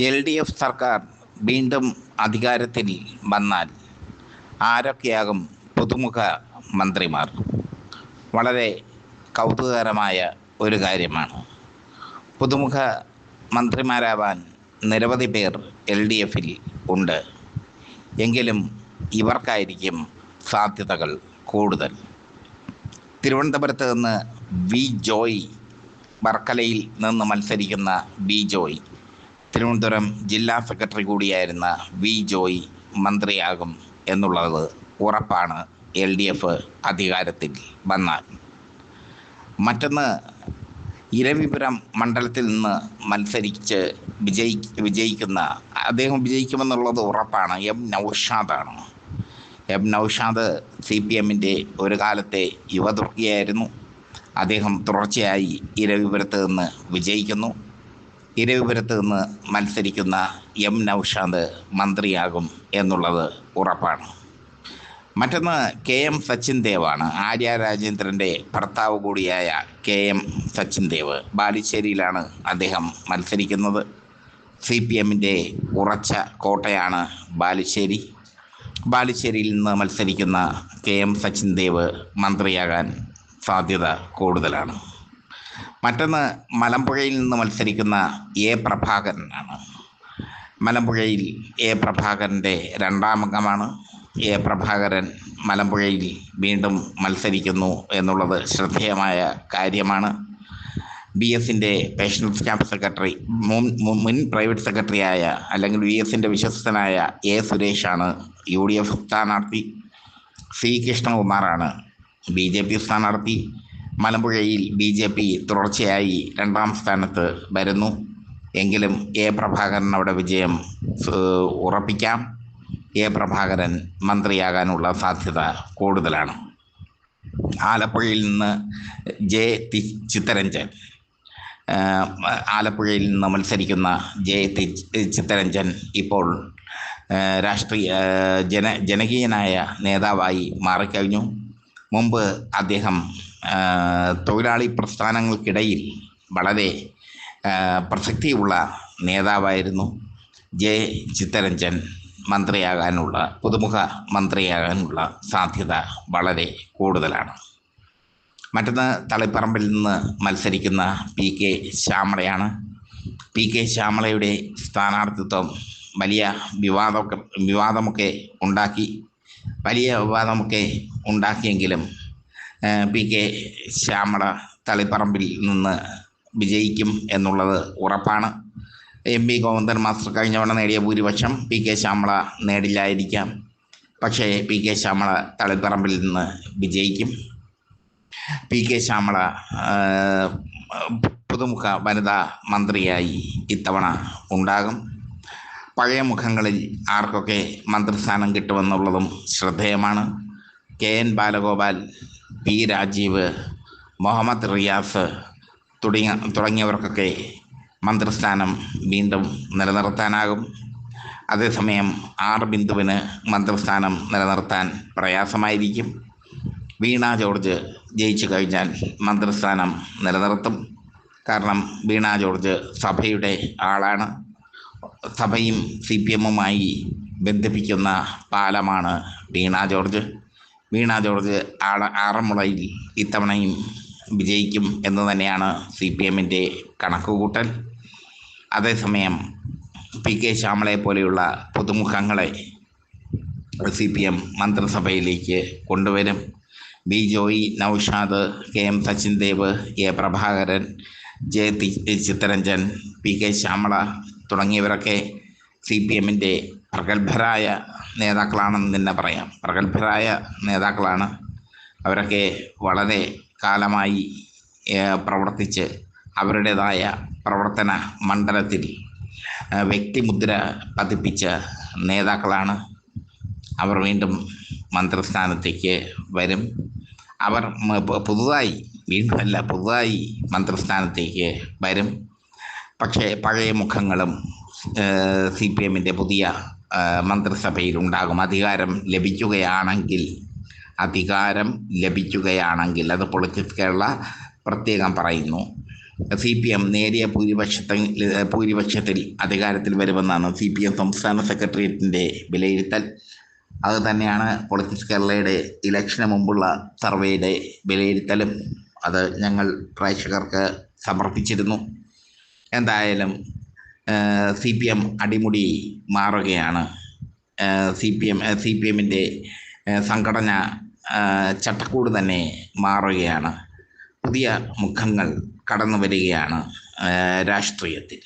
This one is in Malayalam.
LDF സർക്കാർ വീണ്ടും അധികാരത്തിൽ വന്നാൽ ആരൊക്കെയാകും പുതുമുഖ മന്ത്രിമാർ? വളരെ കൗതുകകരമായ ഒരു കാര്യമാണ്. പുതുമുഖ മന്ത്രിമാരാവാൻ നിരവധി പേർ LDFിൽ ഉണ്ട്. എങ്കിലും ഇവർക്കായിരിക്കും സാധ്യതകൾ കൂടുതൽ. തിരുവനന്തപുരത്ത് നിന്ന് വി ജോയ്, വർക്കലയിൽ നിന്ന് മത്സരിക്കുന്ന വി ജോയ്, തിരുവനന്തപുരം ജില്ലാ സെക്രട്ടറി കൂടിയായിരുന്ന വി ജോയ് മന്ത്രിയാകും എന്നുള്ളത് ഉറപ്പാണ് LDF അധികാരത്തിൽ വന്നാൽ. മറ്റൊന്ന്, ഇരവിപുരം മണ്ഡലത്തിൽ നിന്ന് മത്സരിച്ച് വിജയിക്കുന്ന അദ്ദേഹം വിജയിക്കുമെന്നുള്ളത് ഉറപ്പാണ്. നൗഷാദാണ്. നൗഷാദ് CPMൻ്റെ ഒരു കാലത്തെ യുവതുർക്കിയായിരുന്നു. അദ്ദേഹം തുടർച്ചയായി ഇരവിപുരത്ത് നിന്ന് വിജയിക്കുന്നു. ഇരവിപുരത്ത് നിന്ന് മത്സരിക്കുന്ന നൗഷാദ് മന്ത്രിയാകും എന്നുള്ളത് ഉറപ്പാണ്. മറ്റൊന്ന് KM സച്ചിൻ ദേവാണ്. ആര്യ രാജേന്ദ്രൻ്റെ ഭർത്താവ് കൂടിയായ KM സച്ചിൻ ദേവ്. ബാലുശ്ശേരിയിലാണ് അദ്ദേഹം മത്സരിക്കുന്നത്. CPMൻ്റെ ഉറച്ച കോട്ടയാണ് ബാലുശ്ശേരി. ബാലുശ്ശേരിയിൽ നിന്ന് മത്സരിക്കുന്ന KM സച്ചിൻ ദേവ് മന്ത്രിയാകാൻ സാധ്യത കൂടുതലാണ്. മറ്റൊന്ന്, മലമ്പുഴയിൽ നിന്ന് മത്സരിക്കുന്ന പ്രഭാകരനാണ്. മലമ്പുഴയിൽ പ്രഭാകരൻ്റെ രണ്ടാമംഗമാണ്. പ്രഭാകരൻ മലമ്പുഴയിൽ വീണ്ടും മത്സരിക്കുന്നു എന്നുള്ളത് ശ്രദ്ധേയമായ കാര്യമാണ്. BSൻ്റെ പേഴ്സണൽ സ്റ്റാഫ് സെക്രട്ടറി, മുൻ പ്രൈവറ്റ് സെക്രട്ടറിയായ അല്ലെങ്കിൽ BSൻ്റെ വിശ്വസ്തനായ സുരേഷാണ് UDF സ്ഥാനാർത്ഥി. C കൃഷ്ണകുമാറാണ് BJP സ്ഥാനാർത്ഥി. മലമ്പുഴയിൽ BJP തുടർച്ചയായി രണ്ടാം സ്ഥാനത്ത് വരുന്നു. എങ്കിലും പ്രഭാകരൻ അവിടെ വിജയം ഉറപ്പിക്കാം. പ്രഭാകരൻ മന്ത്രിയാകാനുള്ള സാധ്യത കൂടുതലാണ്. ആലപ്പുഴയിൽ നിന്ന് ചിത്തരഞ്ജൻ, ആലപ്പുഴയിൽ നിന്ന് മത്സരിക്കുന്ന ചിത്തരഞ്ജൻ ഇപ്പോൾ ജനകീയനായ നേതാവായി മാറിക്കഴിഞ്ഞു. മുമ്പ് അദ്ദേഹം തൊഴിലാളി പ്രസ്ഥാനങ്ങൾക്കിടയിൽ വളരെ പ്രസക്തിയുള്ള നേതാവായിരുന്നു. ചിത്തരഞ്ജൻ പുതുമുഖ മന്ത്രിയാകാനുള്ള സാധ്യത വളരെ കൂടുതലാണ്. മറ്റൊന്ന്, തളിപ്പറമ്പിൽ നിന്ന് മത്സരിക്കുന്ന PK ശ്യാമളയാണ്. PK ശ്യാമളയുടെ സ്ഥാനാർത്ഥിത്വം വലിയ വിവാദമൊക്കെ ഉണ്ടാക്കിയെങ്കിലും PK ശ്യാമള തളിപ്പറമ്പിൽ നിന്ന് വിജയിക്കും എന്നുള്ളത് ഉറപ്പാണ്. MP ഗോവിന്ദൻ മാസ്റ്റർ കഴിഞ്ഞവണ നേടിയ ഭൂരിപക്ഷം PK ശ്യാമള നേടില്ലായിരിക്കാം. പക്ഷേ PK ശ്യാമള തളിപ്പറമ്പിൽ നിന്ന് വിജയിക്കും. PK ശ്യാമള പുതുമുഖ വനിതാ മന്ത്രിയായി ഇത്തവണ ഉണ്ടാകും. പഴയ മുഖങ്ങളിൽ ആർക്കൊക്കെ മന്ത്രിസ്ഥാനം കിട്ടുമെന്നുള്ളതും ശ്രദ്ധേയമാണ്. KN ബാലഗോപാൽ, P രാജീവ്, മുഹമ്മദ് റിയാസ് തുടങ്ങിയവർക്കൊക്കെ മന്ത്രിസ്ഥാനം വീണ്ടും നിലനിർത്താനാകും. അതേസമയം R ബിന്ദുവിന് മന്ത്രിസ്ഥാനം നിലനിർത്താൻ പ്രയാസമായിരിക്കും. വീണ ജോർജ് ജയിച്ചു കഴിഞ്ഞാൽ മന്ത്രിസ്ഥാനം നിലനിർത്തും. കാരണം വീണ ജോർജ് സഭയുടെ ആളാണ്. സഭയും CPMുമായി ബന്ധിപ്പിക്കുന്ന പാലമാണ് വീണ ജോർജ്. വീണ ജോർജ് ആറന്മുളയിൽ ഇത്തവണയും വിജയിക്കും എന്ന് തന്നെയാണ് CPMൻ്റെ കണക്കുകൂട്ടൽ. അതേസമയം PK ശ്യാമളയെ പോലെയുള്ള പുതുമുഖങ്ങളെ CPM മന്ത്രിസഭയിലേക്ക് കൊണ്ടുവരും. V Joy, Naushad, KM Sachin Dev, Prabhakaran, Chitharanjan, PK Shyamala തുടങ്ങിയവരൊക്കെ CPMൻ്റെ പ്രഗത്ഭരായ നേതാക്കളാണെന്ന് തന്നെ പറയാം. പ്രഗത്ഭരായ നേതാക്കളാണ്. അവരൊക്കെ വളരെ കാലമായി പ്രവർത്തിച്ച് അവരുടേതായ പ്രവർത്തന മണ്ഡലത്തിൽ വ്യക്തിമുദ്ര പതിപ്പിച്ച നേതാക്കളാണ്. അവർ വീണ്ടും മന്ത്രിസ്ഥാനത്തേക്ക് വരും. അവർ പുതുതായി മന്ത്രിസ്ഥാനത്തേക്ക് വരും. പക്ഷേ പഴയ മുഖങ്ങളും CPMൻ്റെ പുതിയ മന്ത്രിസഭയിൽ ഉണ്ടാകും. അധികാരം ലഭിക്കുകയാണെങ്കിൽ അത് പൊളിറ്റിക്സ് കേരള പ്രത്യേകം പറയുന്നു. CPM നേരിയ ഭൂരിപക്ഷത്തിൽ അധികാരത്തിൽ വരുമെന്നാണ് CPM സംസ്ഥാന സെക്രട്ടേറിയറ്റിൻ്റെ വിലയിരുത്തൽ. അത് തന്നെയാണ് പൊളിറ്റിക്സ് കേരളയുടെ ഇലക്ഷന് മുമ്പുള്ള സർവേയുടെ വിലയിരുത്തലും. അത് ഞങ്ങൾ പ്രേക്ഷകർക്ക് സമർപ്പിച്ചിരുന്നു. എന്തായാലും CPM അടിമുടി മാറുകയാണ്. CPMൻ്റെ സംഘടന ചട്ടക്കൂട് തന്നെ മാറുകയാണ്. പുതിയ മുഖങ്ങൾ കടന്നു വരികയാണ് രാഷ്ട്രീയത്തിൽ.